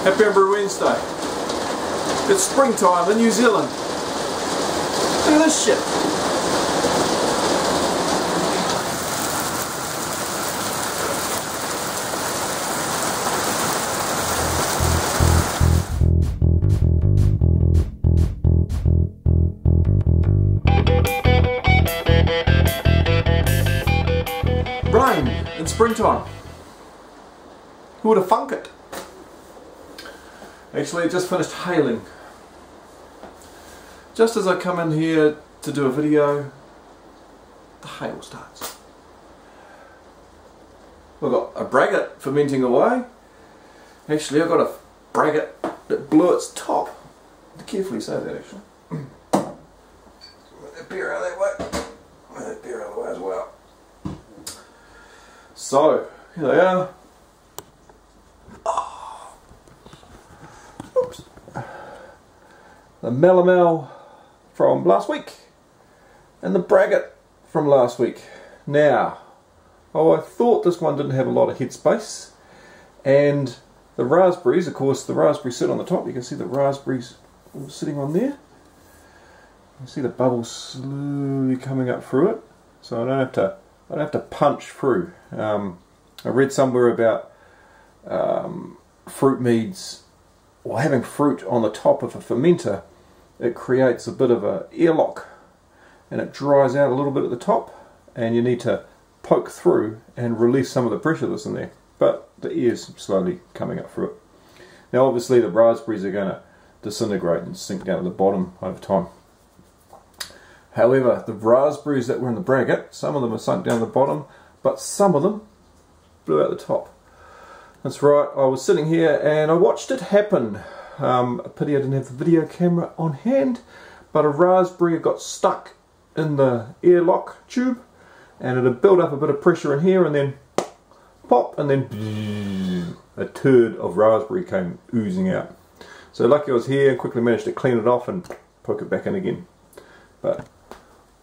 Happy Homebrew Wednesday. It's springtime in New Zealand. Look at this shit. Rain in springtime. Who would have thunk it? Actually, it just finished hailing. Just as I come in here to do a video, the hail starts. I've got a Braggot fermenting away. Actually, I've got a Braggot that blew its top. Carefully say that, actually. Move that beer out of that way. Move that beer out of the way as well. So, here they are. Oops. The Mathello from last week and the Braggot from last week. Now, I thought this one didn't have a lot of headspace, and the raspberries, of course, the raspberries sit on the top. You can see the raspberries all sitting on there. You can see the bubbles slowly coming up through it, so I don't have to punch through. I read somewhere about fruit meads, or having fruit on the top of a fermenter. It creates a bit of an airlock and it dries out a little bit at the top, and you need to poke through and release some of the pressure that's in there, but the air's slowly coming up through it. Now obviously the raspberries are going to disintegrate and sink down to the bottom over time. However, the raspberries that were in the Braggot, some of them are sunk down the bottom, but some of them blew out the top. That's right, I was sitting here and I watched it happen. A pity I didn't have the video camera on hand, but a raspberry got stuck in the airlock tube and it had built up a bit of pressure in here, and then pop, and then a turd of raspberry came oozing out. So lucky I was here and quickly managed to clean it off and poke it back in again. But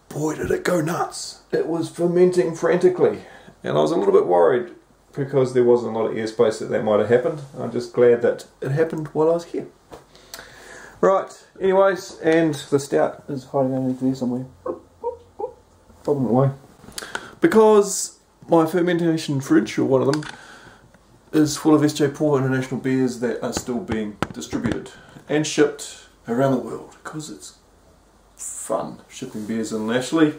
boy did it go nuts. It was fermenting frantically and I was a little bit worried because there wasn't a lot of airspace that might have happened. I'm just glad that it happened while I was here. Right, anyways, and the stout is hiding underneath there somewhere. Problem away. Because my fermentation fridge, or one of them, is full of SJPORR international beers that are still being distributed and shipped around the world, because it's fun shipping beers internationally.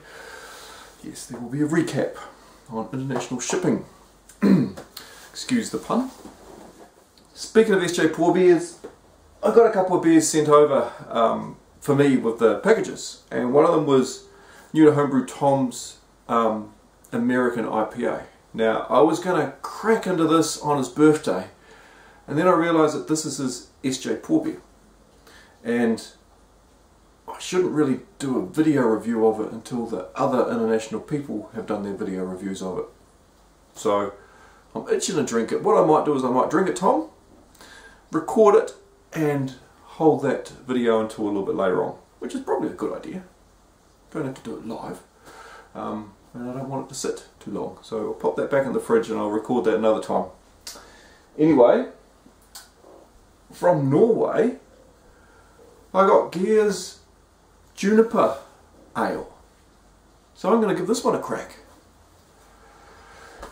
Yes, there will be a recap on international shipping. Excuse the pun. Speaking of SJPORR beers, I got a couple of beers sent over for me with the packages, and one of them was new to Homebrew Tom's American IPA. Now, I was going to crack into this on his birthday, and then I realised that this is his SJPORR beer, and I shouldn't really do a video review of it until the other international people have done their video reviews of it. So I'm itching to drink it. What I might do is I might drink it, Tom, record it, and hold that video until a little bit later on, which is probably a good idea. Don't have to do it live, and I don't want it to sit too long, so I'll pop that back in the fridge and I'll record that another time. Anyway, from Norway I got Geir's Juniper Ale, so I'm going to give this one a crack.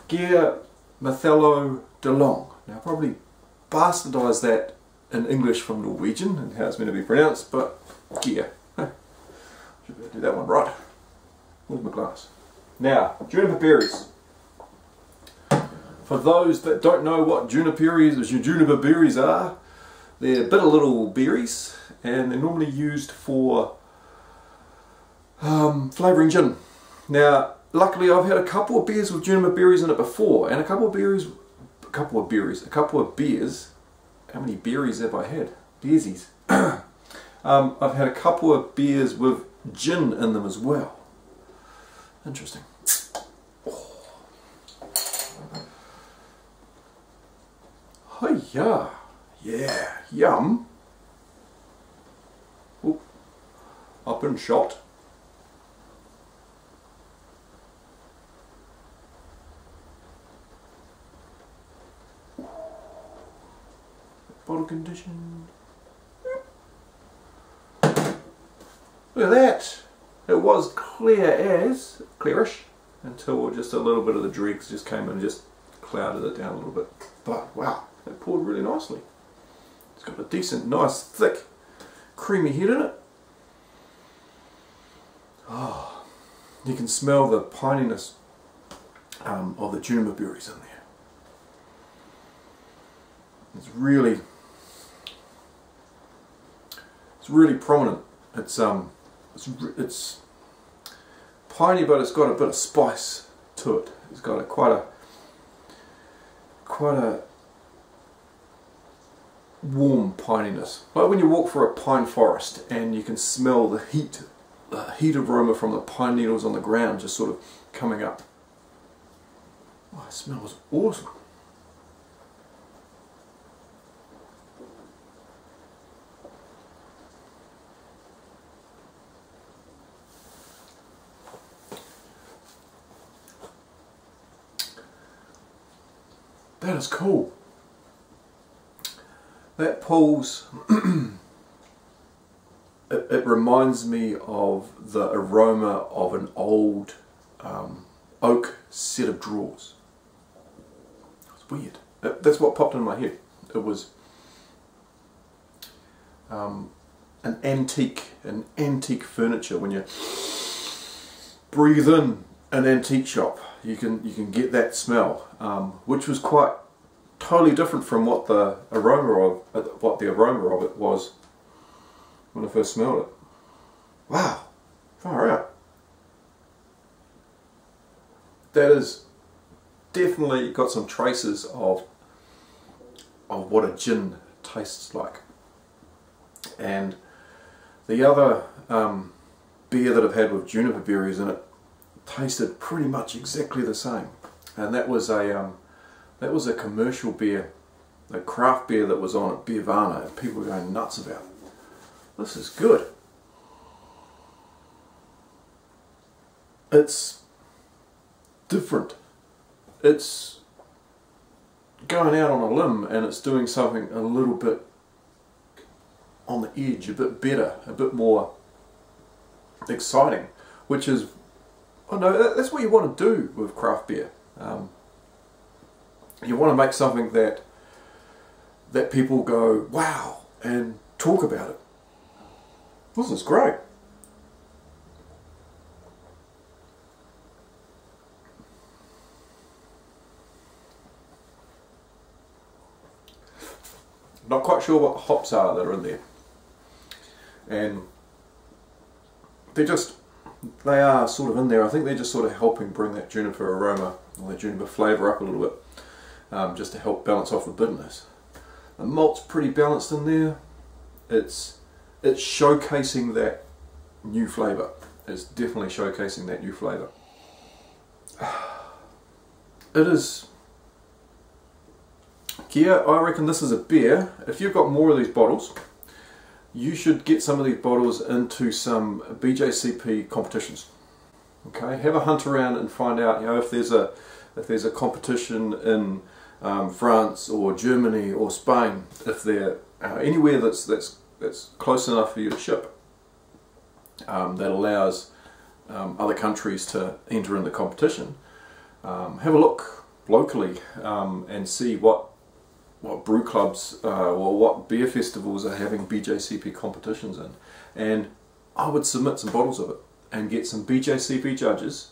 Geir Mathello de Lange. Now I probably bastardised that in English from Norwegian and how it's meant to be pronounced, but Geir. Should be able to do that one right. Where's my glass? Now, juniper berries. For those that don't know what juniper berries are, they're bitter little berries, and they're normally used for flavouring gin. Now, luckily I've had a couple of beers with juniper berries in it before, and a couple of beers. How many berries have I had? Beersies. I've had a couple of beers with gin in them as well. Interesting. Oh yeah, yeah, yum. Ooh. Up and shot. bottle condition. Look at that! It was clearish, until just a little bit of the dregs just came in and just clouded it down a little bit. But wow, it poured really nicely. It's got a decent, nice, thick, creamy head in it. Oh, you can smell the pininess of the juniper berries in there. It's really prominent. It's piney, but it's got a bit of spice to it. It's got quite a warm pininess. Like when you walk through a pine forest and you can smell the heat aroma from the pine needles on the ground just sort of coming up. Oh, it smells awesome. That is cool. That pulls, it reminds me of the aroma of an old oak set of drawers. It's weird. That's what popped in my head. It was an antique furniture. When you breathe in an antique shop, you can get that smell, which was quite totally different from what the aroma of it was when I first smelled it. Wow, far out. That is definitely got some traces of what a gin tastes like. And the other beer that I've had with juniper berries in it tasted pretty much exactly the same, and that was a commercial beer, a craft beer that was on at Beervana, and people were going nuts about it. This is good. It's different. It's going out on a limb, and it's doing something a little bit on the edge, a bit better, a bit more exciting, which is, oh no, that's what you want to do with craft beer. You want to make something that people go, wow, and talk about it. This is great. Not quite sure what the hops are that are in there. And they are sort of in there. I think they're just sort of helping bring that juniper aroma or that juniper flavour up a little bit, just to help balance off the bitterness. The malt's pretty balanced in there. It's showcasing that new flavour. It's definitely showcasing that new flavour. It is. Geir, I reckon this is a beer. If you've got more of these bottles, you should get some of these bottles into some BJCP competitions. Okay, have a hunt around and find out, if there's a competition in France or Germany or Spain, if they're anywhere that's close enough for you to ship, that allows other countries to enter in the competition. Have a look locally and see what brew clubs or what beer festivals are having BJCP competitions in, and I would submit some bottles of it and get some BJCP judges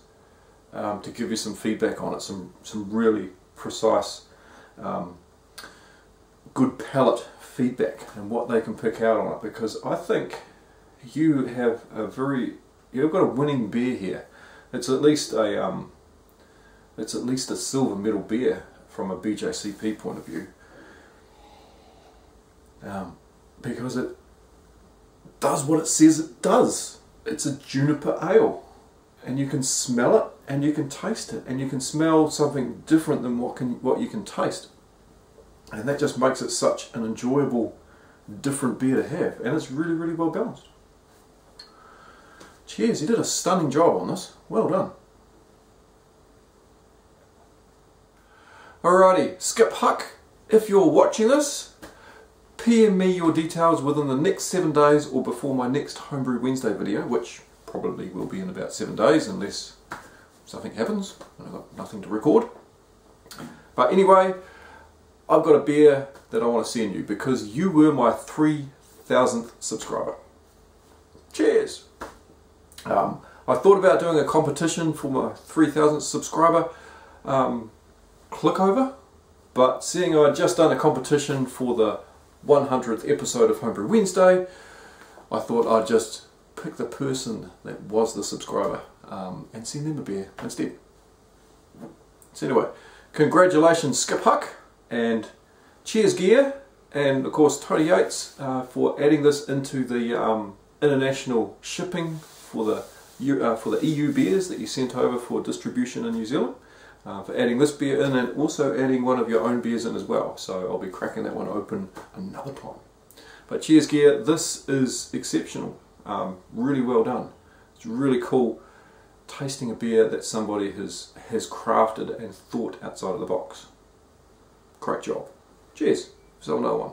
to give you some feedback on it, some really precise, good palate feedback and what they can pick out on it, because I think you've got a winning beer here. It's at least a silver medal beer from a BJCP point of view. Because it does what it says it does. It's a juniper ale, and you can smell it and you can taste it, and you can smell something different than what you can taste, and that just makes it such an enjoyable, different beer to have, and it's really, really well balanced. Cheers, you did a stunning job on this. Well done. Alrighty, Skiphuck, if you're watching this, PM me your details within the next 7 days or before my next Homebrew Wednesday video, which probably will be in about 7 days unless something happens. I've got nothing to record. But anyway, I've got a beer that I want to send you because you were my 3,000th subscriber. Cheers! I thought about doing a competition for my 3,000th subscriber click over, but seeing I'd just done a competition for the 100th episode of Homebrew Wednesday, I thought I'd just pick the person that was the subscriber and send them a beer instead. So anyway, congratulations Skiphuck, and cheers Geir, and of course Tony Yates for adding this into the international shipping for the EU beers that you sent over for distribution in New Zealand, for adding this beer in and also adding one of your own beers in as well. So I'll be cracking that one open another time. But cheers Geir, this is exceptional, really well done. It's really cool tasting a beer that somebody has crafted and thought outside of the box. Great job. Cheers. So another one.